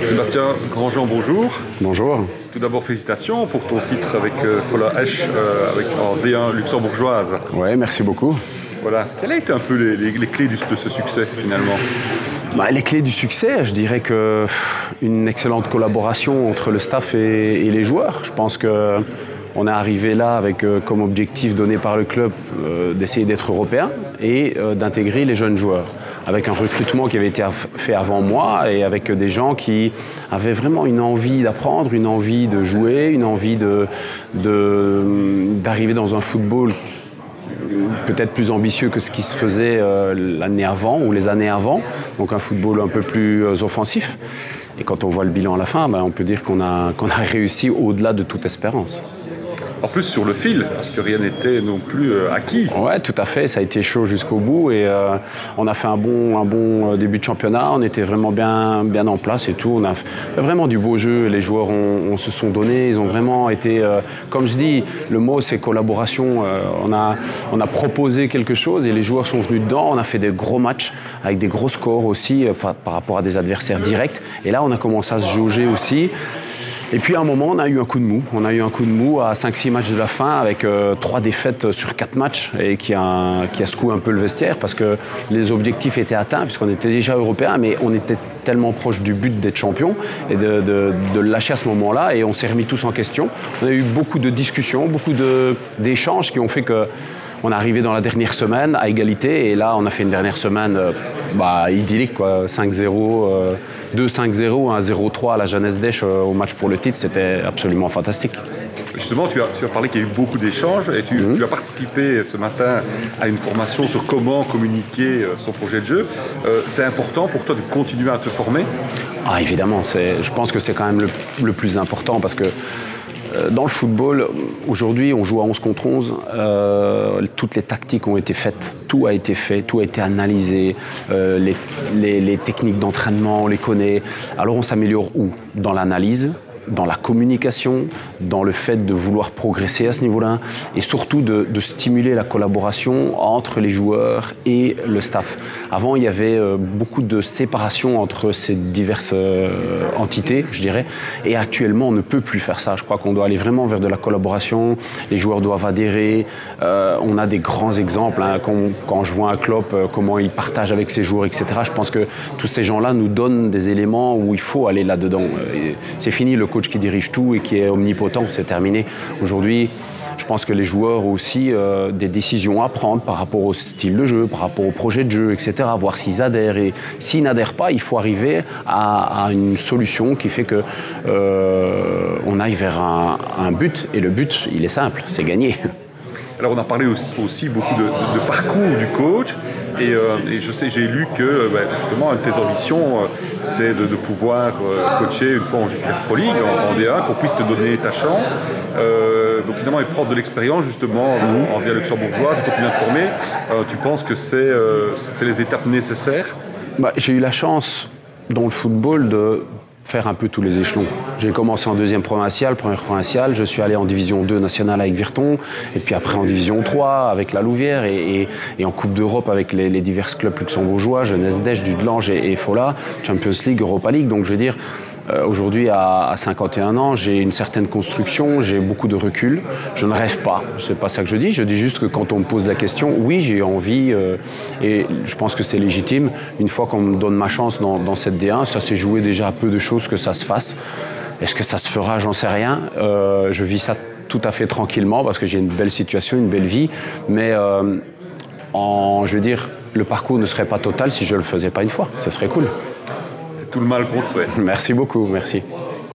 Sébastien Grandjean, bonjour. Bonjour. Tout d'abord, félicitations pour ton titre avec Fola Esch en D1 luxembourgeoise. Ouais, merci beaucoup. Voilà. Quelles ont été un peu les clés de ce succès finalement? Les clés du succès, je dirais que une excellente collaboration entre le staff et les joueurs. Je pense que on est arrivé là avec comme objectif donné par le club d'essayer d'être européen et d'intégrer les jeunes joueurs. Avec un recrutement qui avait été fait avant moi et avec des gens qui avaient vraiment une envie d'apprendre, une envie de jouer, une envie d'arriver dans un football peut-être plus ambitieux que ce qui se faisait l'année avant ou les années avant, donc un football un peu plus offensif. Et quand on voit le bilan à la fin, on peut dire qu'on a réussi au-delà de toute espérance. En plus sur le fil, parce que rien n'était non plus acquis. Ouais, tout à fait, ça a été chaud jusqu'au bout et on a fait un bon début de championnat, on était vraiment bien en place et tout, on a fait vraiment du beau jeu, les joueurs se sont donnés, ils ont vraiment été, comme je dis, le mot c'est collaboration, on a proposé quelque chose et les joueurs sont venus dedans, on a fait des gros matchs avec des gros scores aussi par rapport à des adversaires directs et là on a commencé à se jauger aussi. Et puis à un moment, on a eu un coup de mou. On a eu un coup de mou à 5-6 matchs de la fin avec 3 défaites sur 4 matchs et qui a secoué un peu le vestiaire parce que les objectifs étaient atteints puisqu'on était déjà européens, mais on était tellement proche du but d'être champion et de le lâcher à ce moment-là et on s'est remis tous en question. On a eu beaucoup de discussions, beaucoup d'échanges qui ont fait que on est arrivé dans la dernière semaine à égalité et là on a fait une dernière semaine idyllique, quoi. 5-0, 2-5-0, 1-0-3 à la Jeunesse d'Esch au match pour le titre, c'était absolument fantastique. Justement, tu as parlé qu'il y a eu beaucoup d'échanges et tu as participé ce matin à une formation sur comment communiquer son projet de jeu. C'est important pour toi de continuer à te former? Évidemment, je pense que c'est quand même le plus important parce que dans le football, aujourd'hui, on joue à 11 contre 11. Toutes les tactiques ont été faites, tout a été fait, tout a été analysé. Les techniques d'entraînement, on les connaît. Alors on s'améliore où? Dans l'analyse, dans la communication, dans le fait de vouloir progresser à ce niveau-là et surtout de stimuler la collaboration entre les joueurs et le staff. Avant, il y avait beaucoup de séparation entre ces diverses entités, je dirais, et actuellement, on ne peut plus faire ça. Je crois qu'on doit aller vraiment vers de la collaboration, les joueurs doivent adhérer. On a des grands exemples, quand je vois un club, comment il partage avec ses joueurs, etc. Je pense que tous ces gens-là nous donnent des éléments où il faut aller là-dedans. C'est fini le coach qui dirige tout et qui est omnipotent, c'est terminé. Aujourd'hui, je pense que les joueurs ont aussi des décisions à prendre par rapport au style de jeu, par rapport au projet de jeu, etc. Voir s'ils adhèrent. Et s'ils n'adhèrent pas, il faut arriver à une solution qui fait que on aille vers un but. Et le but, il est simple, c'est gagner. Alors on a parlé aussi beaucoup de parcours du coach et je sais, j'ai lu que justement une de tes ambitions c'est de pouvoir coacher une fois en Jupiler Pro League, en D1, qu'on puisse te donner ta chance. Donc finalement, et prendre de l'expérience justement en D1 luxembourgeois, de continuer à te former. Tu penses que c'est les étapes nécessaires? J'ai eu la chance dans le football de faire un peu tous les échelons. J'ai commencé en deuxième provinciale, première provinciale, je suis allé en division 2 nationale avec Virton, et puis après en division 3 avec la Louvière, et en Coupe d'Europe avec les divers clubs luxembourgeois, Jeunesse d'Esch, Dudelange et Fola, Champions League, Europa League. Donc je veux dire, aujourd'hui à 51 ans, j'ai une certaine construction, j'ai beaucoup de recul. Je ne rêve pas, c'est pas ça que je dis juste que quand on me pose la question, oui j'ai envie, et je pense que c'est légitime. Une fois qu'on me donne ma chance dans cette D1, ça s'est joué déjà à peu de choses que ça se fasse. Est-ce que ça se fera? J'en sais rien. Je vis ça tout à fait tranquillement parce que j'ai une belle situation, une belle vie, mais je veux dire, le parcours ne serait pas total si je le faisais pas une fois. Ce serait cool. Tout le mal qu'on te souhaite. Merci beaucoup, merci.